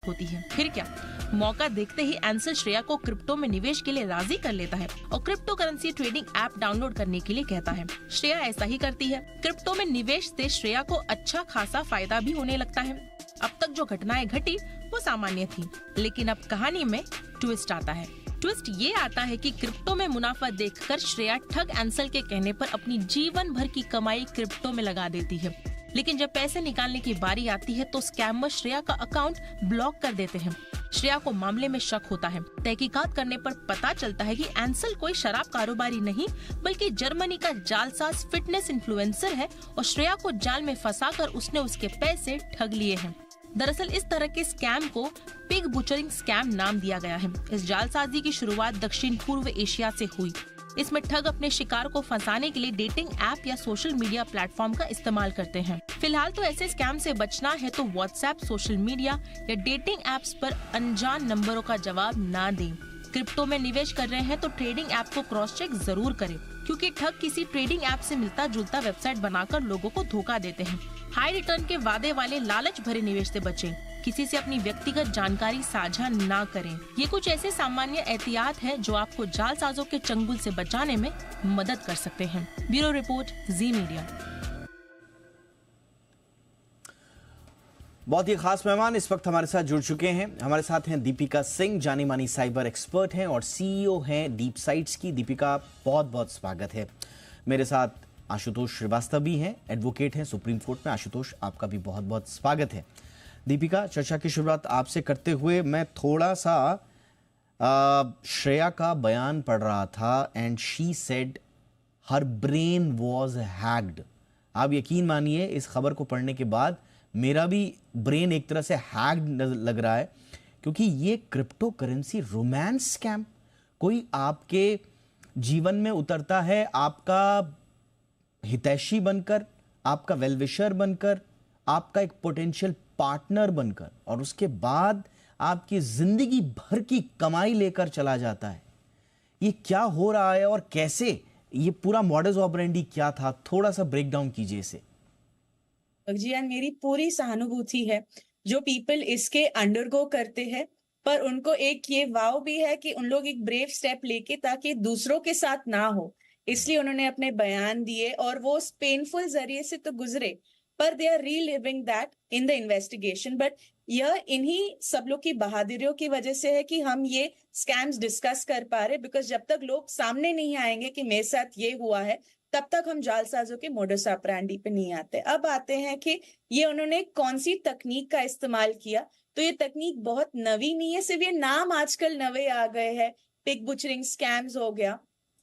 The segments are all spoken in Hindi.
होती है। फिर क्या, मौका देखते ही एंसल श्रेया को क्रिप्टो में निवेश के लिए राजी कर लेता है और crypto currency trading app download करने के लिए कहता है। श्रेया ऐसा ही करती है। क्रिप्टो में निवेश से श्रेया को अच्छा खासा फायदा भी होने लगता है। अब तक जो घटनाएं घटी वो सामान्य थी, लेकिन अब कहानी में ट्विस्ट आता है। ट्विस्ट ये आता है कि क्रिप्टो में मुनाफा देखकर श्रेया ठग एंसल के कहने पर अपनी जीवन भर की कमाई क्रिप्टो में लगा देती है। लेकिन जब पैसे निकालने की बारी आती है तो स्कैमर श्रेया का अकाउंट ब्लॉक कर देते हैं। श्रेया को मामले में शक होता है। तहकीकात करने पर पता चलता है कि एंसल कोई शराब कारोबारी नहीं बल्कि जर्मनी का जालसाज फिटनेस इन्फ्लुएंसर है और श्रेया को जाल में फंसाकर उसने उसके पैसे ठग लिए हैं। दरअसल इस तरह के स्कैम को पिग बुचरिंग स्कैम नाम दिया गया है। इस जालसाजी की शुरुआत दक्षिण पूर्व एशिया से हुई। इसमें ठग अपने शिकार को फंसाने के लिए डेटिंग ऐप या सोशल मीडिया प्लेटफॉर्म का इस्तेमाल करते हैं। फिलहाल तो ऐसे स्कैम से बचना है तो व्हाट्सएप, सोशल मीडिया या डेटिंग ऐप्स पर अनजान नंबरों का जवाब ना दें। क्रिप्टो में निवेश कर रहे हैं तो ट्रेडिंग ऐप को क्रॉस चेक जरूर करें, क्योंकि ठग किसी ट्रेडिंग ऐप से मिलता जुलता वेबसाइट बनाकर लोगों को धोखा देते हैं। हाई रिटर्न के वादे वाले लालच भरे निवेश से बचें। किसी से अपनी व्यक्तिगत जानकारी साझा ना करें। ये कुछ ऐसे सामान्य एहतियात हैं जो आपको जालसाजों के चंगुल से बचाने में मदद कर सकते हैं। ब्यूरो रिपोर्ट, जी मीडिया। बहुत ही खास मेहमान इस वक्त हमारे साथ जुड़ चुके हैं। हमारे साथ हैं दीपिका सिंह, जानी मानी साइबर एक्सपर्ट हैं और सीईओ हैं डीप साइट्स की। दीपिका, बहुत बहुत स्वागत है। मेरे साथ आशुतोष श्रीवास्तव भी हैं, एडवोकेट हैं सुप्रीम कोर्ट में। आशुतोष, आपका भी बहुत बहुत स्वागत है। दीपिका, चर्चा की शुरुआत आपसे करते हुए मैं थोड़ा सा श्रेया का बयान पढ़ रहा था and she said her brain was hacked. आप यकीन मानिए इस खबर को पढ़ने के बाद मेरा भी ब्रेन एक तरह से हैक्ड लग रहा है, क्योंकि ये क्रिप्टो करेंसी रोमांस स्कैम कोई आपके जीवन में उतरता है, आपका हितैषी बनकर, आपका वेलविशर बनकर, आपका एक पोटेंशियल पार्टनर बनकर, और उसके बाद आपकी जिंदगी भर की कमाई लेकर चला जाता है। ये क्या हो रहा है और कैसे, ये पूरा मॉडस ऑपरेंडी क्या था? थोड़ा सा ब्रेक डाउन कीजिए इसे। जी यार, मेरी पूरी सहानुभूति है जो पीपल इसके अंडरगो करते हैं, पर उनको एक ये वाव भी है कि उन लोग एक ब्रेव स्टेप लेके ताकि दूसरों के साथ ना हो, इसलिए उन्होंने अपने बयान दिए और वो उस पेनफुल जरिए से तो गुजरे, पर they are reliving that in the investigation. But यह इन्हीं सब लोग की बहादुरियों की वजह से है कि हम ये स्कैम्स डिस्कस कर पा रहे, बिकॉज जब तक लोग सामने नहीं आएंगे कि मेरे साथ ये हुआ है, तब तक हम जालसाजों के मोडस ऑपरेंडी पे नहीं आते। अब आते हैं कि ये उन्होंने कौन सी तकनीक का इस्तेमाल किया। तो ये तकनीक बहुत नवी नहीं है, सिर्फ ये नाम आजकल नवे आ गए हैं। पिग बुचरिंग स्कैम्स हो गया,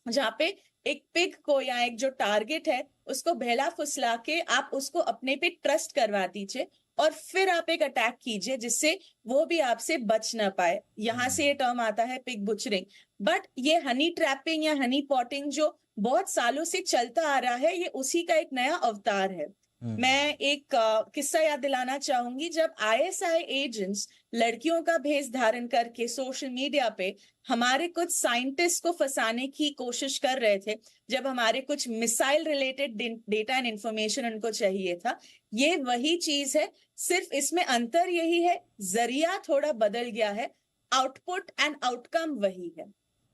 जहाँ पे एक पिग को या एक जो टारगेट है उसको बहला फुसला के आप उसको अपने पे ट्रस्ट करवा दीजिए और फिर आप एक अटैक कीजिए जिससे वो भी आपसे बच ना पाए। यहाँ से ये टर्म आता है पिग बुचरिंग। बट ये हनी ट्रैपिंग या हनी पॉटिंग जो बहुत सालों से चलता आ रहा है, ये उसी का एक नया अवतार है। मैं एक किस्सा याद दिलाना चाहूंगी। जब आईएसआई एजेंट्स लड़कियों का भेष धारण करके सोशल मीडिया पे हमारे कुछ साइंटिस्ट को फंसाने की कोशिश कर रहे थे, जब हमारे कुछ missile related data and information उनको चाहिए था, ये वही चीज है, सिर्फ इसमें अंतर यही है, जरिया थोड़ा बदल गया है, आउटपुट एंड आउटकम वही है।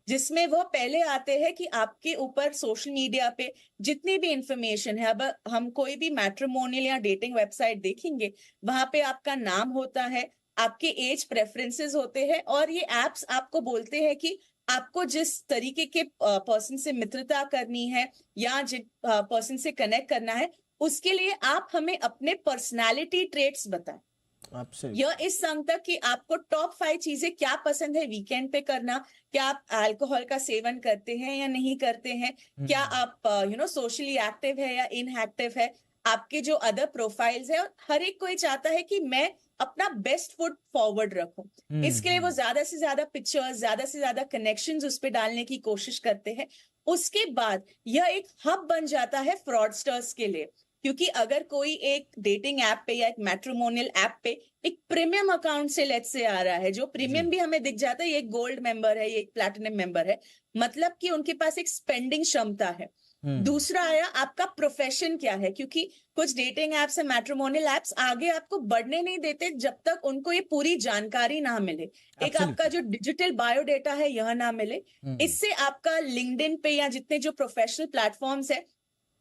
जिसमें वो पहले आते हैं कि आपके ऊपर सोशल मीडिया पे जितनी भी इंफॉर्मेशन है, अब हम कोई भी मैट्रिमोनियल या डेटिंग वेबसाइट देखेंगे, वहां पे आपका नाम होता है, आपके एज प्रेफरेंसेस होते हैं, और ये एप्स आपको बोलते हैं कि आपको जिस तरीके के पर्सन से मित्रता करनी है या जिस पर्सन से कनेक्ट करना है, उसके लिए आप हमें अपने पर्सनालिटी ट्रेट्स बताएं। यह इस संग तक कि आपको टॉप 5 चीजें क्या पसंद है वीकेंड पे करना, क्या आप अल्कोहल का सेवन करते हैं या नहीं करते हैं, क्या आप सोशली एक्टिव है या इनएक्टिव है, आपके जो अदर प्रोफाइल्स है। हर एक कोई चाहता है कि मैं अपना बेस्ट फुट फॉरवर्ड रखूं, इसके लिए वो ज्यादा से ज्यादा पिक्चर्स, ज्यादा से ज्यादा कनेक्शंस उस पे डालने की कोशिश करते हैं। उसके बाद यह एक हब बन जाता है फ्रॉडस्टर्स के लिए, क्योंकि अगर कोई एक डेटिंग ऐप पे या एक मैट्रिमोनियल ऐप पे एक प्रीमियम अकाउंट से लेट्स से आ रहा है, जो प्रीमियम भी हमें दिख जाता है, ये एक गोल्ड मेंबर है, ये एक प्लैटिनम मेंबर है, मतलब कि उनके पास एक स्पेंडिंग क्षमता है, दूसरा आया आपका प्रोफेशन क्या है, क्योंकि कुछ डेटिंग एप्स है, मैट्रिमोनियल एप्स आगे आपको बढ़ने नहीं देते जब तक उनको ये पूरी जानकारी ना मिले। एक आपका जो डिजिटल बायोडेटा है यह ना मिले। इससे आपका लिंक्डइन पे या जितने जो प्रोफेशनल प्लेटफॉर्म्स है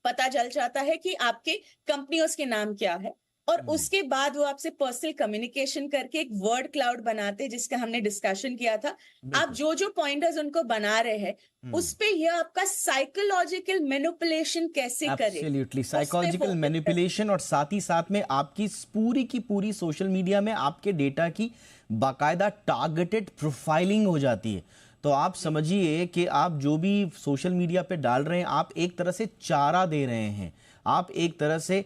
पता चल जाता है कि आपके कंपनियों के नाम क्या है, और उसके बाद वो आपसे पर्सनल कम्युनिकेशन करके एक वर्ड क्लाउड बनाते हैं, जिसका हमने डिस्कशन किया था। आप जो जो पॉइंटर्स उनको बना रहे हैं उस पे यह आपका साइकोलॉजिकल मैनिपुलेशन कैसे करे, एब्सोल्युटली साइकोलॉजिकल मैनिपुलेशन, और साथ ही साथ में आपकी पूरी की पूरी सोशल मीडिया में आपके डेटा की बाकायदा टारगेटेड प्रोफाइलिंग हो जाती है। तो आप समझिए कि आप जो भी सोशल मीडिया पे डाल रहे हैं, आप एक तरह से चारा दे रहे हैं, आप एक तरह से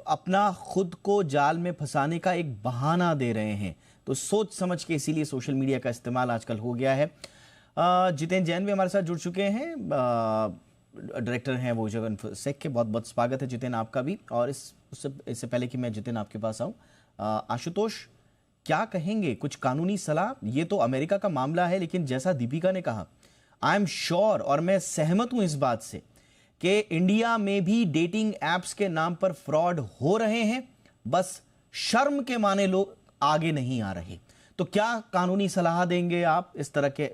अपना खुद को जाल में फंसाने का एक बहाना दे रहे हैं। तो सोच समझ के इसीलिए सोशल मीडिया का इस्तेमाल आजकल हो गया है। जितेंद्र जैन भी हमारे साथ जुड़ चुके हैं, डायरेक्टर हैं वो जगन सेक के। बहुत बहुत स्वागत है जितेंद्र आपका भी। और इससे पहले कि मैं जितेंद्र आपके पास आऊँ, आशुतोष क्या कहेंगे, कुछ कानूनी सलाह? ये तो अमेरिका का मामला है, लेकिन जैसा दीपिका ने कहा, आई एम श्योर और मैं सहमत हूं इस बात से कि इंडिया में भी डेटिंग एप्स के नाम पर फ्रॉड हो रहे हैं, बस शर्म के माने लोग आगे नहीं आ रहे। तो क्या कानूनी सलाह देंगे आप इस तरह के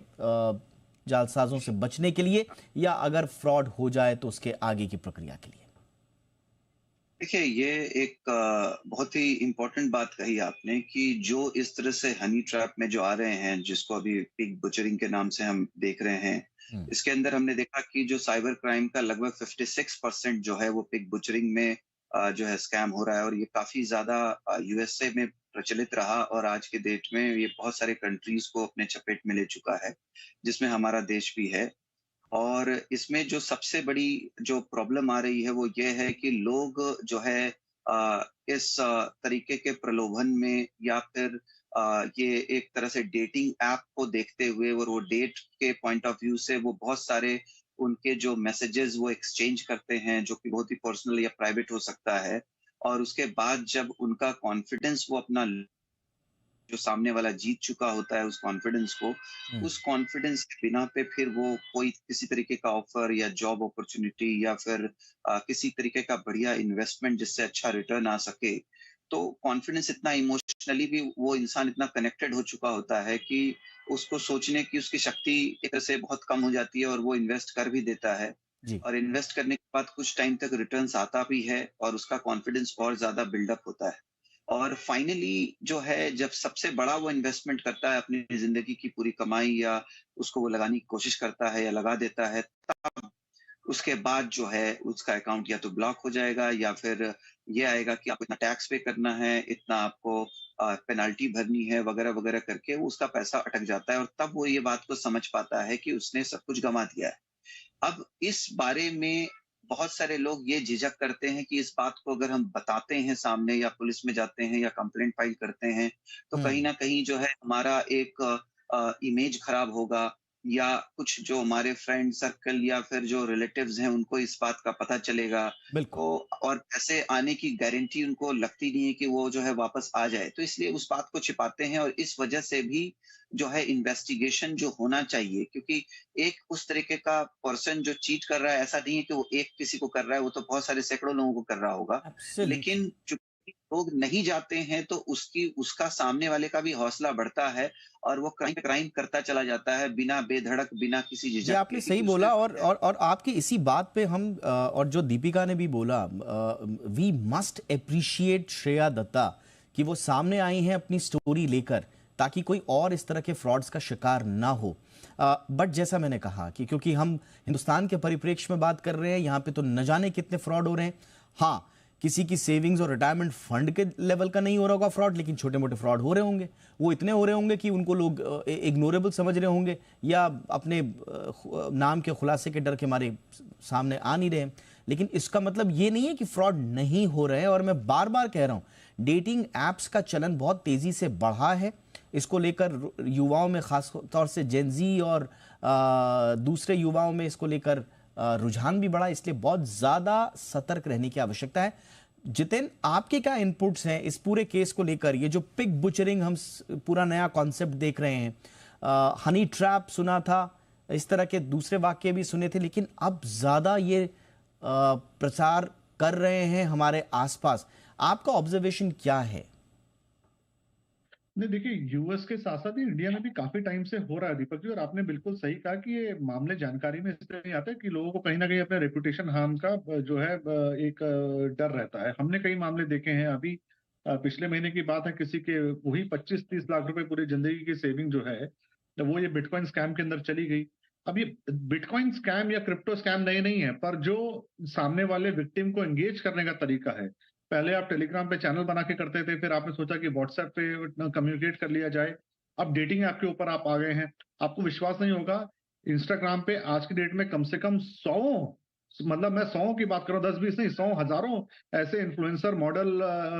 जालसाजों से बचने के लिए, या अगर फ्रॉड हो जाए तो उसके आगे की प्रक्रिया के लिए? देखिए, ये एक बहुत ही इम्पोर्टेंट बात कही आपने कि जो इस तरह से हनी ट्रैप में जो आ रहे हैं, जिसको अभी पिग बुचरिंग के नाम से हम देख रहे हैं, इसके अंदर हमने देखा कि जो साइबर क्राइम का लगभग 56% जो है वो पिग बुचरिंग में जो है स्कैम हो रहा है। और ये काफी ज्यादा यूएसए में प्रचलित रहा, और आज के डेट में ये बहुत सारे कंट्रीज को अपने चपेट में ले चुका है, जिसमें हमारा देश भी है। और इसमें जो सबसे बड़ी जो प्रॉब्लम आ रही है वो ये है कि लोग जो है इस तरीके के प्रलोभन में, या फिर ये एक तरह से डेटिंग ऐप को देखते हुए और वो डेट के पॉइंट ऑफ व्यू से वो बहुत सारे उनके जो मैसेजेस वो एक्सचेंज करते हैं, जो कि बहुत ही पर्सनल या प्राइवेट हो सकता है। और उसके बाद जब उनका कॉन्फिडेंस वो अपना जो सामने वाला जीत चुका होता है उस कॉन्फिडेंस को, उस कॉन्फिडेंस के बिना पे फिर वो कोई किसी तरीके का ऑफर या जॉब अपॉर्चुनिटी या फिर किसी तरीके का बढ़िया इन्वेस्टमेंट जिससे अच्छा रिटर्न आ सके, तो कॉन्फिडेंस इतना इमोशनली भी वो इंसान इतना कनेक्टेड हो चुका होता है कि उसको सोचने की उसकी शक्ति एक तरह से बहुत कम हो जाती है, और वो इन्वेस्ट कर भी देता है। जी। और इन्वेस्ट करने के बाद कुछ टाइम तक रिटर्न्स आता भी है, और उसका कॉन्फिडेंस और ज्यादा बिल्डअप होता है। और फाइनली जो है, जब सबसे बड़ा वो इन्वेस्टमेंट करता है अपनी जिंदगी की पूरी कमाई, या उसको वो लगाने की कोशिश करता है या लगा देता है, तब उसके बाद जो है उसका अकाउंट या तो ब्लॉक हो जाएगा, या फिर ये आएगा कि आपको इतना टैक्स पे करना है, इतना आपको पेनल्टी भरनी है, वगैरह वगैरह करके उसका पैसा अटक जाता है। और तब वो ये बात को समझ पाता है कि उसने सब कुछ गंवा दिया है। अब इस बारे में बहुत सारे लोग ये झिझक करते हैं कि इस बात को अगर हम बताते हैं सामने, या पुलिस में जाते हैं या कंप्लेंट फाइल करते हैं, तो कहीं ना कहीं जो है हमारा एक इमेज खराब होगा, या कुछ जो हमारे फ्रेंड सर्कल या फिर जो रिलेटिव्स हैं उनको इस बात का पता चलेगा। बिल्कुल। और पैसे आने की गारंटी उनको लगती नहीं है कि वो जो है वापस आ जाए, तो इसलिए उस बात को छिपाते हैं। और इस वजह से भी जो है इन्वेस्टिगेशन जो होना चाहिए, क्योंकि एक उस तरीके का पर्सन जो चीट कर रहा है, ऐसा नहीं है कि वो एक किसी को कर रहा है, वो तो बहुत सारे सैकड़ों लोगों को कर रहा होगा। लेकिन जो लोग नहीं जाते हैं तो उसका सामने वाले का भी हौसला बढ़ता है, और वो क्राइम पे क्राइम करता चला जाता है बिना बेधड़क, बिना किसी झिझक के। आपने सही बोला। और आपकी इसी बात पे हम और जो दीपिका ने भी बोला, we must appreciate Shreya Datta कि वो सामने आई हैं अपनी स्टोरी लेकर, ताकि कोई और इस तरह के फ्रॉड्स का शिकार ना हो। बट जैसा मैंने कहा कि क्योंकि हम हिंदुस्तान के परिप्रेक्ष्य में बात कर रहे हैं, यहाँ पे तो न जाने कितने फ्रॉड हो रहे हैं। हाँ, किसी की सेविंग्स और रिटायरमेंट फंड के लेवल का नहीं हो रहा होगा फ्रॉड, लेकिन छोटे मोटे फ्रॉड हो रहे होंगे। वो इतने हो रहे होंगे कि उनको लोग इग्नोरेबल समझ रहे होंगे, या अपने नाम के खुलासे के डर के मारे सामने आ नहीं रहे। लेकिन इसका मतलब ये नहीं है कि फ्रॉड नहीं हो रहे हैं। और मैं बार बार कह रहा हूँ, डेटिंग ऐप्स का चलन बहुत तेजी से बढ़ा है। इसको लेकर युवाओं में, खास तौर से जेनजी और दूसरे युवाओं में इसको लेकर रुझान भी बढ़ा, इसलिए बहुत ज्यादा सतर्क रहने की आवश्यकता है। जितेंद्र, आपके क्या इनपुट्स हैं इस पूरे केस को लेकर? ये जो पिग बुचरिंग हम पूरा नया कॉन्सेप्ट देख रहे हैं, हनी ट्रैप सुना था, इस तरह के दूसरे वाक्य भी सुने थे, लेकिन अब ज्यादा ये प्रचार कर रहे हैं हमारे आसपास। आपका ऑब्जर्वेशन क्या है? नहीं, देखिए, यूएस के साथ साथ ही इंडिया में भी काफी टाइम से हो रहा है दीपक जी, और आपने बिल्कुल सही कहा कि ये मामले जानकारी में इसलिए नहीं आते कि लोगों को कहीं ना कहीं अपने रेपुटेशन हार्म का जो है एक डर रहता है। हमने कई मामले देखे हैं अभी। पिछले महीने की बात है, किसी के वही 25-30 लाख रुपए पूरी जिंदगी की सेविंग जो है, तो वो ये बिटकॉइन स्कैम के अंदर चली गई। अब ये बिटकॉइन स्कैम या क्रिप्टो स्कैम नए नहीं है, पर जो सामने वाले विक्टिम को एंगेज करने का तरीका है, पहले आप टेलीग्राम पे चैनल बना के करते थे, फिर आपने सोचा कि व्हाट्सएप पे कम्युनिकेट कर लिया जाए। अब डेटिंग ऐप के ऊपर आप आ गए हैं। आपको विश्वास नहीं होगा, इंस्टाग्राम पे आज की डेट में कम से कम 100, मतलब मैं 100 की बात कर रहा हूँ, 10-20 नहीं, 100 हजारों ऐसे इन्फ्लुएंसर मॉडल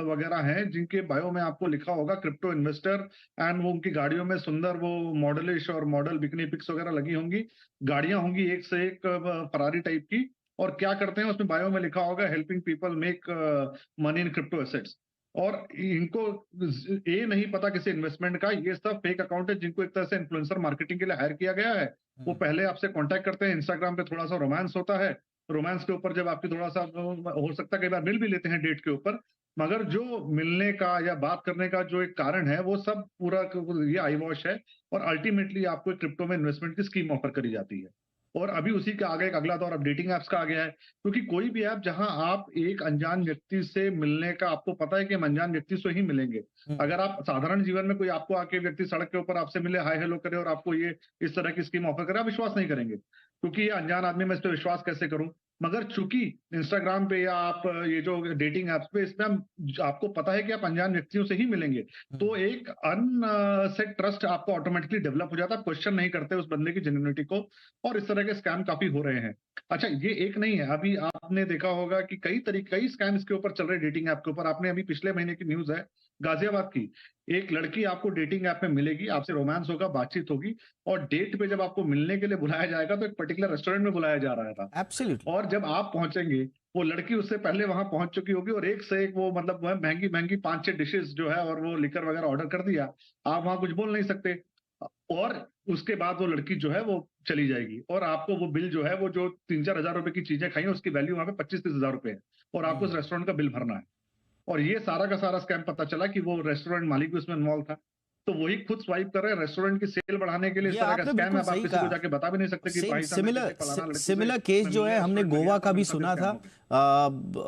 वगैरह हैं जिनके बायो में आपको लिखा होगा क्रिप्टो इन्वेस्टर। एंड वो उनकी गाड़ियों में सुंदर वो मॉडलिश और मॉडल बिकनी पिक्स वगैरह लगी होंगी, गाड़ियां होंगी एक से एक फरारी टाइप की, और क्या करते हैं उसमें बायो में लिखा होगा helping people make money in crypto assets. और इनको ये नहीं पता किसी इन्वेस्टमेंट का, ये सब फेक अकाउंट है जिनको एक तरह से इन्फ्लुएंसर मार्केटिंग के लिए हायर किया गया है। वो पहले आपसे कांटेक्ट करते हैं, इंस्टाग्राम पे थोड़ा सा रोमांस होता है, रोमांस के ऊपर जब आपकी थोड़ा सा हो सकता है कई बार मिल भी लेते हैं डेट के ऊपर, मगर जो मिलने का या बात करने का जो एक कारण है वो सब पूरा ये आई वॉश है, और अल्टीमेटली आपको क्रिप्टो में इन्वेस्टमेंट की स्कीम ऑफर करी जाती है। और अभी उसी के आगे एक अगला दौर अब डेटिंग एप्स का आ गया है, क्योंकि कोई भी ऐप जहां आप एक अनजान व्यक्ति से मिलने का, आपको पता है कि हम अनजान व्यक्ति से ही मिलेंगे। अगर आप साधारण जीवन में कोई आपको आके व्यक्ति सड़क के ऊपर आपसे मिले, हाय हेलो करे और आपको ये इस तरह की स्कीम ऑफर करे, आप विश्वास नहीं करेंगे, क्योंकि ये अनजान आदमी, मैं इस पर विश्वास कैसे करूं। मगर चूंकि इंस्टाग्राम पे या आप ये जो डेटिंग एप्स पे, इसमें आपको पता है कि आप अनजान व्यक्तियों से ही मिलेंगे, तो एक अनसेट ट्रस्ट आपको ऑटोमेटिकली डेवलप हो जाता है। आप क्वेश्चन नहीं करते उस बंदे की जेन्युइनिटी को, और इस तरह के स्कैम काफी हो रहे हैं। अच्छा, ये एक नहीं है, अभी आपने देखा होगा कि कई स्कैम इसके ऊपर चल रहे, डेटिंग ऐप के ऊपर। आपने अभी पिछले महीने की न्यूज है गाजियाबाद की, एक लड़की आपको डेटिंग ऐप में मिलेगी, आपसे रोमांस होगा, बातचीत होगी, और डेट पे जब आपको मिलने के लिए बुलाया जाएगा तो एक पर्टिकुलर रेस्टोरेंट में बुलाया जा रहा था। एब्सोल्युटली। और जब आप पहुंचेंगे, वो लड़की उससे पहले वहां पहुंच चुकी होगी, और एक से एक वो मतलब वह महंगी महंगी 5-6 डिशेस जो है, और वो लिकर वगैरह ऑर्डर कर दिया, आप वहां कुछ बोल नहीं सकते। और उसके बाद वो लड़की जो है वो चली जाएगी, और आपको वो बिल जो है, वो जो 3-4 हजार रुपए की चीजें खाई, उसकी वैल्यू वहां पे 25-30 हजार रुपए है, और आपको उस रेस्टोरेंट का बिल भरना है। और ये सारा का सारा स्कैम पता चला कि वो रेस्टोरेंट मालिक भी उसमें इन्वॉल्व था। तो वही खुद स्वाइप कर रहे हैं रेस्टोरेंट की सेल बढ़ाने के लिए, ये इस तरह का आपने स्कैम बिल्कुल है। अब आप सही किसी को कहा। जाके बता भी नहीं सकते कि सेम भाई साहब मैं सिमिलर किसी फलाना लड़की से सिमिलर केस मैं जो मिलने है हमने रेस्टोरेंट में गोवा गया, का तो भी मेरे साथ सुना ये था, स्कैम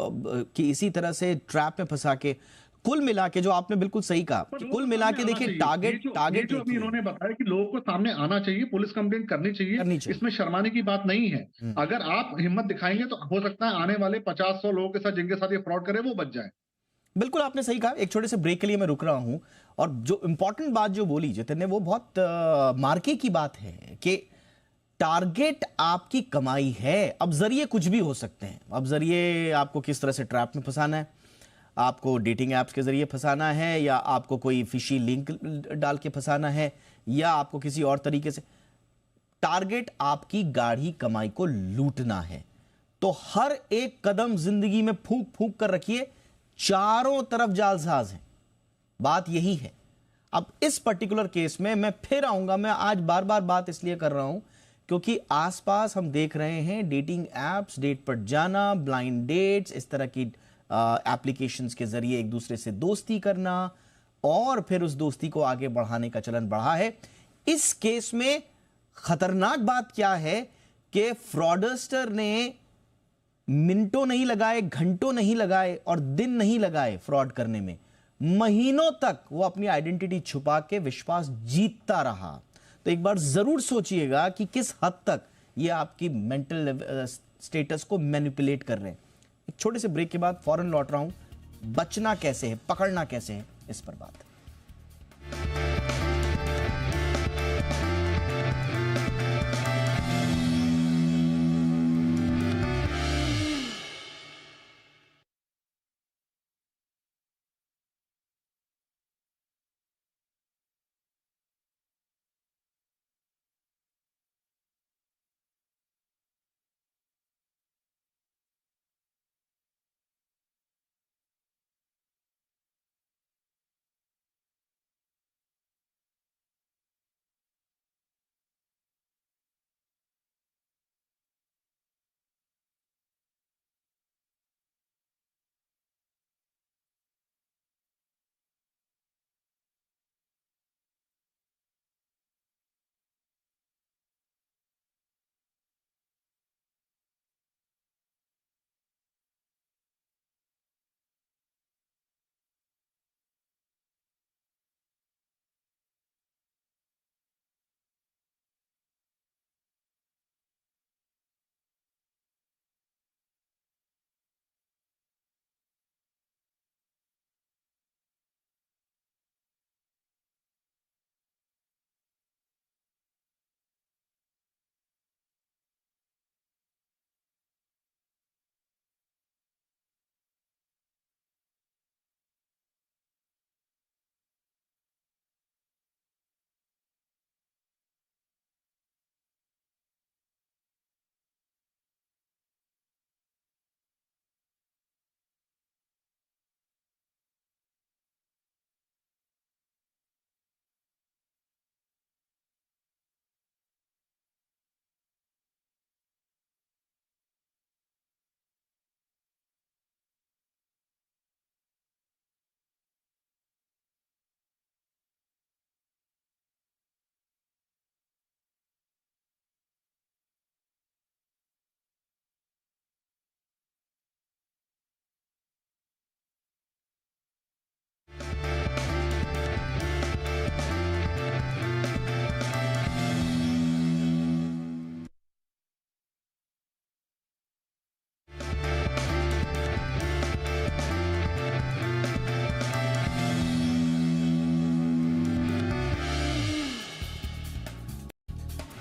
हो गया। कि इसी तरह से ट्रैप में फंसा के। कुल मिला के जो आपने बिल्कुल सही कहा पर कि लोगों कुल को मिला सामने के आना देखिए, चाहिए। टारगेट ये टारगेट जो एक अभी ही है, इन्होंने बताया कि लोगों को सामने आना चाहिए, पुलिस कंप्लेंट करनी चाहिए, करनी चाहिए। इसमें शर्माने की बात नहीं है। अगर आप हिम्मत दिखाएंगे तो हो सकता है आने वाले 50-100 लोगों के साथ जिनके साथ ये फ्रॉड करे वो बच जाए। बिल्कुल आपने सही कहा। एक छोटे से ब्रेक के लिए मैं रुक रहा हूं, और जो इंपॉर्टेंट बात जो बोली जितिन ने, वो बहुत मार्के की बात है कि टारगेट आपकी कमाई है। अब जरिए कुछ भी हो सकते हैं। अब जरिए आपको किस तरह से ट्रैप में फंसाना है, आपको डेटिंग एप्स के जरिए फंसाना है, या आपको कोई फिशी लिंक डाल के फंसाना है, या आपको किसी और तरीके से। टारगेट आपकी गाढ़ी कमाई को लूटना है। तो हर एक कदम जिंदगी में फूंक फूंक कर रखिए, चारों तरफ जालसाज हैं। बात यही है। अब इस पर्टिकुलर केस में मैं फिर आऊंगा, मैं आज बार बार बात इसलिए कर रहा हूं क्योंकि आसपास हम देख रहे हैं डेटिंग एप्स, डेट पर जाना, ब्लाइंड डेट्स, इस तरह की एप्लीकेशंस के जरिए एक दूसरे से दोस्ती करना, और फिर उस दोस्ती को आगे बढ़ाने का चलन बढ़ा है। इस केस में खतरनाक बात क्या है कि फ्रॉडस्टर ने मिनटों नहीं लगाए, घंटों नहीं लगाए, और दिन नहीं लगाए फ्रॉड करने में। महीनों तक वो अपनी आइडेंटिटी छुपा के विश्वास जीतता रहा। तो एक बार जरूर सोचिएगा कि किस हद तक ये आपकी मेंटल स्टेटस को मैनिपुलेट कर रहे हैं। एक छोटे से ब्रेक के बाद फौरन लौट रहा हूं। बचना कैसे है, पकड़ना कैसे है, इस पर बात।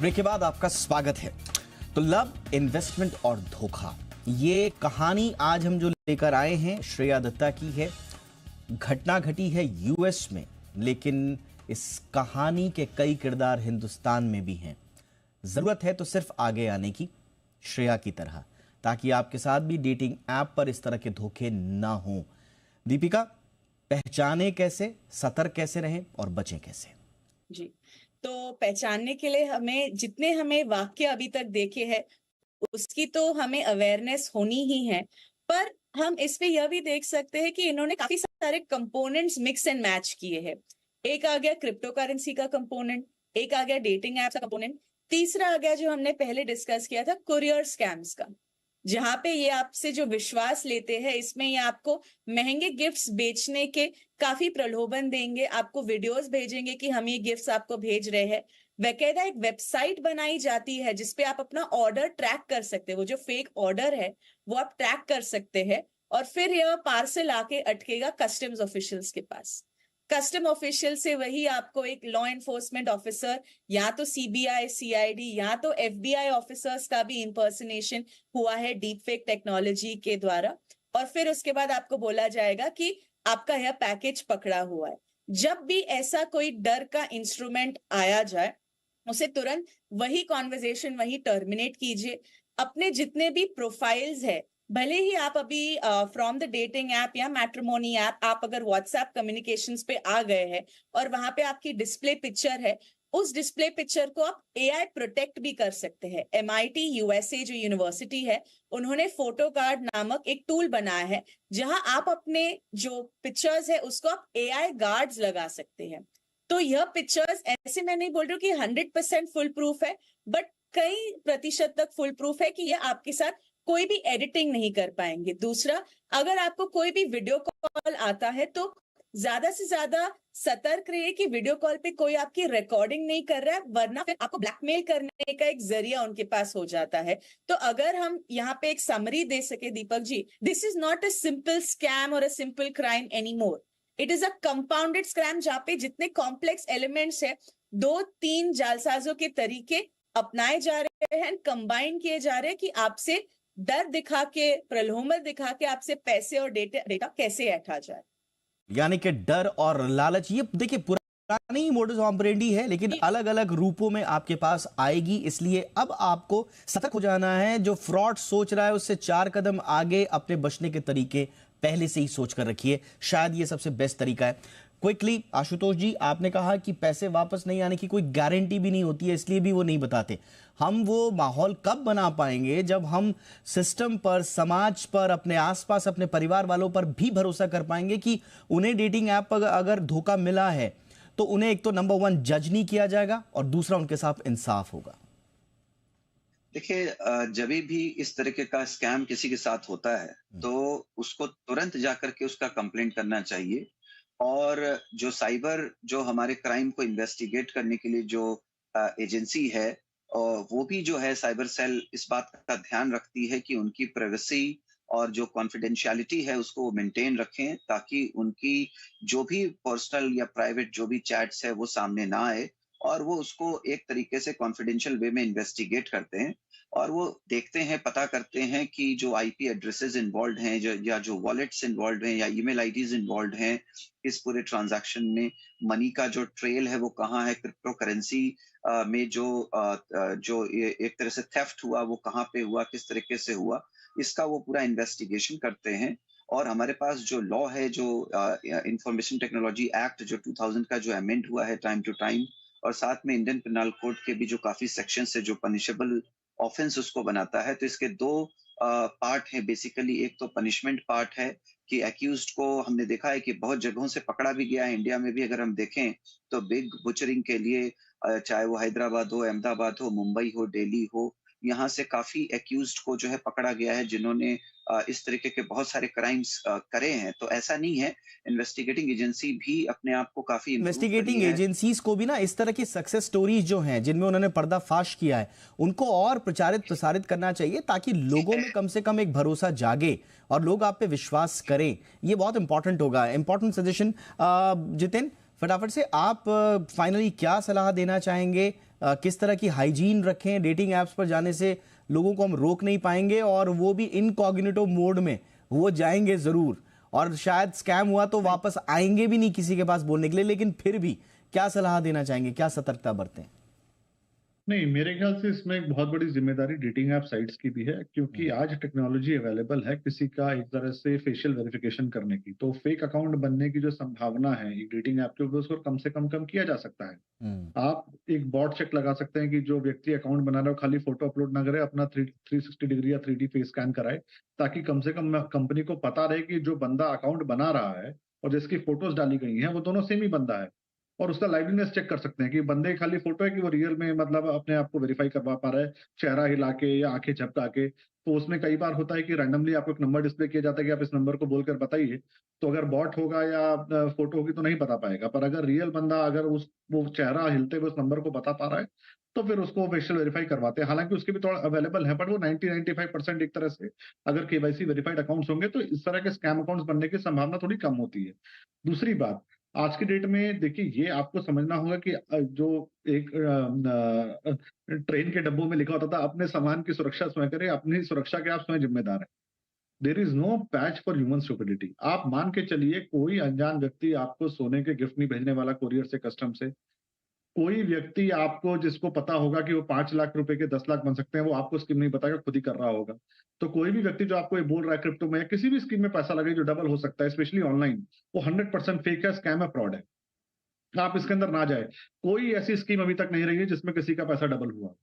ब्रेक के बाद आपका स्वागत है। तो लव, इन्वेस्टमेंट और धोखा, ये कहानी आज हम जो लेकर आए हैं श्रेया दत्ता की है। घटना घटी है यूएस में, लेकिन इस कहानी के कई किरदार हिंदुस्तान में भी हैं। जरूरत है तो सिर्फ आगे आने की, श्रेया की तरह, ताकि आपके साथ भी डेटिंग ऐप पर इस तरह के धोखे ना हो। दीपिका, पहचाने कैसे, सतर्क कैसे रहें और बचें कैसे? जी, तो पहचानने के लिए हमें वाक्य अभी तक देखे हैं उसकी तो हमें अवेयरनेस होनी ही है, पर हम इस पे यह भी देख सकते हैं कि इन्होंने काफी सारे कंपोनेंट्स मिक्स एंड मैच किए हैं। एक आ गया क्रिप्टो करेंसी का कंपोनेंट, एक आ गया डेटिंग ऐप का कंपोनेंट, तीसरा आ गया जो हमने पहले डिस्कस किया था कुरियर स्कैम्स का, जहां पे ये आपसे जो विश्वास लेते हैं, इसमें ये आपको महंगे गिफ्ट्स बेचने के काफी प्रलोभन देंगे, आपको वीडियोस भेजेंगे कि हम ये गिफ्ट्स आपको भेज रहे हैं। बकायदा एक वेबसाइट बनाई जाती है जिसपे आप अपना ऑर्डर ट्रैक कर सकते हैं, वो जो फेक ऑर्डर है वो आप ट्रैक कर सकते हैं, और फिर यह पार्सल आके अटकेगा कस्टम्स ऑफिशियल्स के पास। कस्टम ऑफिशियल से वही आपको एक लॉ एनफोर्समेंट ऑफिसर, या तो सीबीआई, सीआईडी, या तो एफबीआई ऑफिसर्स का भी इंपर्सनेशन हुआ है डीप फेक टेक्नोलॉजी के द्वारा, और फिर उसके बाद आपको बोला जाएगा कि आपका यह पैकेज पकड़ा हुआ है। जब भी ऐसा कोई डर का इंस्ट्रूमेंट आया जाए, उसे तुरंत वही कॉन्वर्जेशन वही टर्मिनेट कीजिए। अपने जितने भी प्रोफाइल्स है, भले ही आप अभी फ्रॉम द डेटिंग ऐप या मैट्रिमोनी ऐप, आप अगर व्हाट्सएप कम्युनिकेशंस पे आ गए हैं और वहां पे आपकी डिस्प्ले पिक्चर है, उस डिस्प्ले पिक्चर को आप एआई प्रोटेक्ट भी कर सकते हैं। MIT USA जो यूनिवर्सिटी है, उन्होंने फोटो कार्ड नामक एक टूल बनाया है, जहां आप अपने जो पिक्चर्स है उसको आप एआई गार्ड्स लगा सकते हैं। तो यह पिक्चर्स, ऐसे मैं नहीं बोल रही हूँ कि 100% फुल प्रूफ है, बट कई प्रतिशत तक फुल प्रूफ है कि यह आपके साथ कोई भी एडिटिंग नहीं कर पाएंगे। दूसरा, अगर आपको कोई भी वीडियो कॉल आता है तो ज्यादा से ज्यादा सतर्क रहिए कि वीडियो कॉल पे कोई आपकी रिकॉर्डिंग नहीं कर रहा है, वरना फिर आपको ब्लैकमेल करने का एक जरिया उनके पास हो जाता है। तो अगर हम यहाँ पे एक समरी दे सके Deepak ji, this is not a simple scam or a simple crime anymore, it is a compounded scam, जहाँ पे जितने कॉम्प्लेक्स एलिमेंट्स है, 2-3 जालसाजों के तरीके अपनाए जा रहे हैं, कंबाइन किए जा रहे हैं कि आपसे डर दिखा के, प्रलोभन दिखा के आपसे पैसे और डेटा कैसे ऐंठा जाए। यानी कि डर और लालच, ये देखिए पुरानी मोडस ऑपरेंडी है, लेकिन अलग अलग रूपों में आपके पास आएगी। इसलिए अब आपको सतर्क हो जाना है। जो फ्रॉड सोच रहा है उससे 4 कदम आगे अपने बचने के तरीके पहले से ही सोच कर रखिए। शायद ये सबसे बेस्ट तरीका है। क्विकली आशुतोष जी, आपने कहा कि पैसे वापस नहीं आने की कोई गारंटी भी नहीं होती है, इसलिए भी वो नहीं बताते। हम वो माहौल कब बना पाएंगे जब हम सिस्टम पर, समाज पर, अपने आसपास, अपने परिवार वालों पर भी भरोसा कर पाएंगे कि उन्हें डेटिंग ऐप पर अगर धोखा मिला है तो उन्हें एक तो नंबर 1 जज नहीं किया जाएगा और दूसरा उनके साथ इंसाफ होगा। देखिए, जब भी इस तरीके का स्कैम किसी के साथ होता है तो उसको तुरंत जाकर के उसका कंप्लेंट करना चाहिए, और जो साइबर, जो हमारे क्राइम को इन्वेस्टिगेट करने के लिए जो एजेंसी है, वो भी जो है साइबर सेल, इस बात का ध्यान रखती है कि उनकी प्राइवेसी और जो कॉन्फिडेंशियलिटी है उसको वो मेंटेन रखें, ताकि उनकी जो भी पर्सनल या प्राइवेट जो भी चैट्स है वो सामने ना आए, और वो उसको एक तरीके से कॉन्फिडेंशियल वे में इन्वेस्टिगेट करते हैं, और वो देखते हैं, पता करते हैं कि जो आईपी एड्रेसेस इन्वॉल्व हैं, जो वॉलेट्स इन्वॉल्व हैं या ईमेल आईडीज इन्वॉल्व हैं इस पूरे ट्रांजैक्शन में, मनी का जो ट्रेल है वो कहाँ है, क्रिप्टो करेंसी में जो एक तरह से थेफ्ट हुआ वो कहाँ पे हुआ, किस तरीके से हुआ, इसका वो पूरा इन्वेस्टिगेशन करते हैं। और हमारे पास जो लॉ है, जो इंफॉर्मेशन टेक्नोलॉजी एक्ट जो 2000 का जो अमेंड हुआ है टाइम टू टाइम, और साथ में इंडियन पेनल कोड के भी जो काफी सेक्शन है जो पनिशेबल ऑफेंस उसको बनाता है। तो इसके 2 पार्ट है बेसिकली। एक तो पनिशमेंट पार्ट है कि एक्यूज्ड को हमने देखा है कि बहुत जगहों से पकड़ा भी गया है। इंडिया में भी अगर हम देखें तो बिग बुचरिंग के लिए, चाहे वो हैदराबाद हो, अहमदाबाद हो, मुंबई हो, दिल्ली हो, यहाँ से काफी एक्यूज्ड को जो है पकड़ा गया है जिन्होंने इस तरीके के बहुत सारे क्राइम्स करे हैं। तो ऐसा नहीं है, इन्वेस्टिगेटिंग एजेंसी भी अपने आप को काफी इन्वेस्टिगेटिंग एजेंसीज को भी ना इस तरह की सक्सेस स्टोरीज जो हैं जिनमें उन्होंने पर्दाफाश किया है उनको और प्रसारित करना चाहिए, ताकि लोगों में कम से कम एक भरोसा जागे और लोग आप पे विश्वास करें। ये बहुत इंपॉर्टेंट होगा। Important suggestion. जितिन, फटाफट से आप फाइनली क्या सलाह देना चाहेंगे किस तरह की हाइजीन रखें। डेटिंग ऐप्स पर जाने से लोगों को हम रोक नहीं पाएंगे, और वो भी इनकॉग्निटो मोड में वो जाएंगे जरूर, और शायद स्कैम हुआ तो वापस आएंगे भी नहीं किसी के पास बोलने के लिए। लेकिन फिर भी क्या सलाह देना चाहेंगे, क्या सतर्कता बरतें? नहीं, मेरे ख्याल से इसमें एक बहुत बड़ी जिम्मेदारी डेटिंग ऐप साइट्स की भी है, क्योंकि आज टेक्नोलॉजी अवेलेबल है किसी का एक तरह से फेशियल वेरिफिकेशन करने की, तो फेक अकाउंट बनने की जो संभावना है एक डेटिंग ऐप के ऊपर, उसको कम से कम किया जा सकता है। आप एक बॉट चेक लगा सकते हैं कि जो व्यक्ति अकाउंट बना रहा है वो खाली फोटो अपलोड ना करे, अपना 360 डिग्री या 3D फेस स्कैन कराए, ताकि कम से कम कंपनी को पता रहे कि जो बंदा अकाउंट बना रहा है और जिसकी फोटोज डाली गई हैं वो दोनों सेम ही बंदा है। और उसका लाइवलीनेस चेक कर सकते हैं कि बंदे खाली फोटो है कि वो रियल में मतलब अपने आप को वेरीफाई करवा पा रहा है, चेहरा हिला के या आंखें झपका के। तो उसमें कई बार होता है कि रैंडमली आपको एक नंबर डिस्प्ले किया जाता है कि आप इस नंबर को बोलकर बताइए, तो अगर बॉट होगा या फोटो होगी तो नहीं बता पाएगा, पर अगर रियल बंदा अगर वो चेहरा हिलते हुए उस नंबर को बता पा रहा है तो फिर उसको फेशियल वेरीफाई करवाते हैं। हालांकि उसके भी थोड़ा अवेलेबल है, बट वो 90-95% एक तरह से अगर केवाईसी वेरीफाइड अकाउंट्स होंगे तो इस तरह के स्कैम अकाउंट्स बनने की संभावना थोड़ी कम होती है। दूसरी बात, आज की डेट में देखिए ये आपको समझना होगा कि जो एक ट्रेन के डब्बों में लिखा होता था अपने सामान की सुरक्षा स्वयं करें, अपनी सुरक्षा के आप स्वयं जिम्मेदार हैं। There is no patch for human stupidity. आप मान के चलिए कोई अनजान व्यक्ति आपको सोने के गिफ्ट नहीं भेजने वाला कोरियर से, कस्टम से। कोई व्यक्ति आपको जिसको पता होगा कि वो 5 लाख रुपए के 10 लाख बन सकते हैं, वो आपको स्कीम नहीं बताएगा, खुद ही कर रहा होगा। तो कोई भी व्यक्ति जो आपको ये बोल रहा है क्रिप्टो में या किसी भी स्कीम में पैसा लगे जो डबल हो सकता है, स्पेशली ऑनलाइन, वो 100% फेक है, स्कैम है, फ्रॉड है। आप इसके अंदर ना जाए। कोई ऐसी स्कीम अभी तक नहीं रही है जिसमें किसी का पैसा डबल हुआ।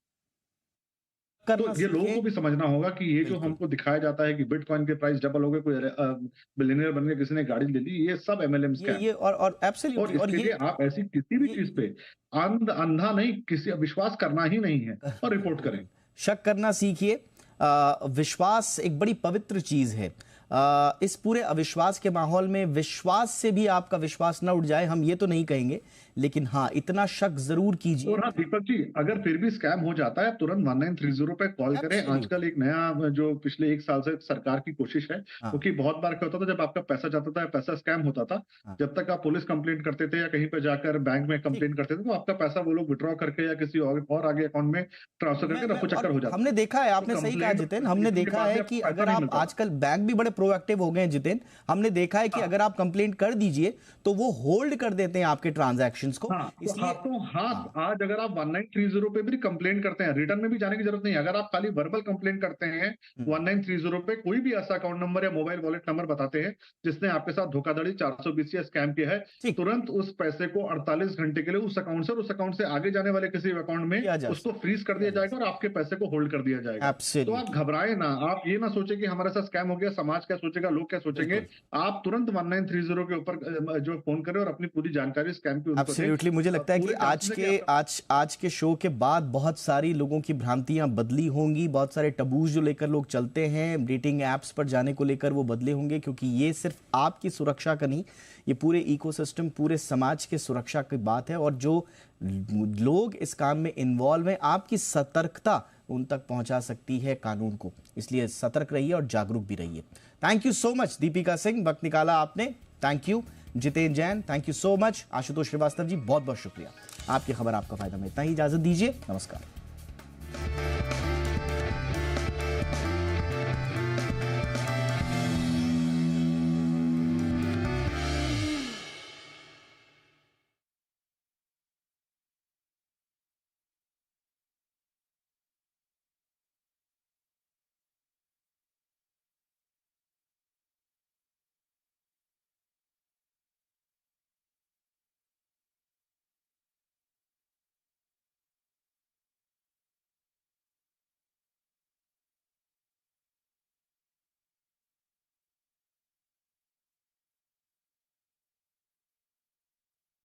तो ये लोगों को भी समझना होगा कि ये जो हमको दिखाया जाता है कि बिटकॉइन के प्राइस डबल हो गए, कोई बिलियनियर बन गया, किसी ने गाड़ी ले ली, ये सब MLM स्कैम। ये और एब्सोल्युटली, और इसके लिए आप ऐसी किसी भी चीज पे अंधा नहीं, किसी विश्वास करना ही नहीं है और रिपोर्ट करें। शक करना सीखिए। विश्वास एक बड़ी पवित्र चीज है। इस पूरे अविश्वास के माहौल में विश्वास से भी आपका विश्वास ना उठ जाए, हम ये तो नहीं कहेंगे, लेकिन हाँ इतना शक जरूर कीजिए। और हाँ दीपक जी, अगर फिर भी स्कैम हो जाता है तुरंत 1930 पे कॉल करें। आजकल एक नया जो पिछले 1 साल से सरकार की कोशिश है, क्योंकि बहुत बार क्या होता था जब आपका पैसा जाता था, पैसा स्कैम होता था, जब तक आप पुलिस कंप्लेंट करते थे या कहीं पे जाकर बैंक में कंप्लेंट करते थे, तो आपका पैसा वो लोग विड्रॉ करके या किसी और आगे अकाउंट में ट्रांसफर करके रफू चक्कर हो जाता। हमने देखा है, आपने सही कहा जितेन, हमने देखा है कि अगर आप आजकल बैंक भी बड़े प्रोएक्टिव हो गए हैं जितेन, हमने देखा है कि अगर आप कंप्लेंट कर दीजिए तो वो होल्ड कर देते हैं आपके ट्रांजैक्शंस को। इसलिए आज अगर आप 1930 पे भी कंप्लेंट करते हैं, रिटर्न में भी जाने की जरूरत नहीं है। अगर आप खाली वर्बल कंप्लेंट करते हैं 1930 पे, कोई भी ऐसा अकाउंट नंबर या मोबाइल वॉलेट नंबर बताते हैं जिसने आपके साथ धोखाधड़ी 420 या स्कैम किया है, तुरंत उस पैसे को 48 घंटे के लिए उस अकाउंट से और उस अकाउंट से आगे जाने वाले किसी अकाउंट में उसको फ्रीज कर दिया जाएगा और आपके पैसे को होल्ड कर दिया जाएगा। तो आप घबराए ना, आप ये ना सोचे कि हमारे साथ स्कैम हो गया, समाज क्या सोचेगा, लोग क्या सोचेंगे। आप तुरंत 1930 के ऊपर जो फोन करें और अपनी पूरी जानकारी स्कैम की। एब्सोल्युटली, मुझे लगता है कि आज के शो के बाद बहुत सारी लोगों की भ्रांतियां बदली होंगी, बहुत सारे टबूज जो लेकर लोग चलते हैं डेटिंग एप्स पर जाने को लेकर वो बदले होंगे, क्योंकि ये सिर्फ आपकी सुरक्षा का नहीं, ये पूरे इकोसिस्टम, पूरे समाज के सुरक्षा की बात है। और जो लोग इस काम में इन्वॉल्व हैं, आपकी सतर्कता उन तक पहुंचा सकती है कानून को, इसलिए सतर्क रहिए और जागरूक भी रहिए। Thank you so much Deepika Singh, वक्त निकाला आपने, thank you. Jiten Jain, thank you so much. Ashutosh Srivastava ji, बहुत बहुत शुक्रिया। आपकी खबर आपका फायदा में, इतना ही इजाजत दीजिए, नमस्कार।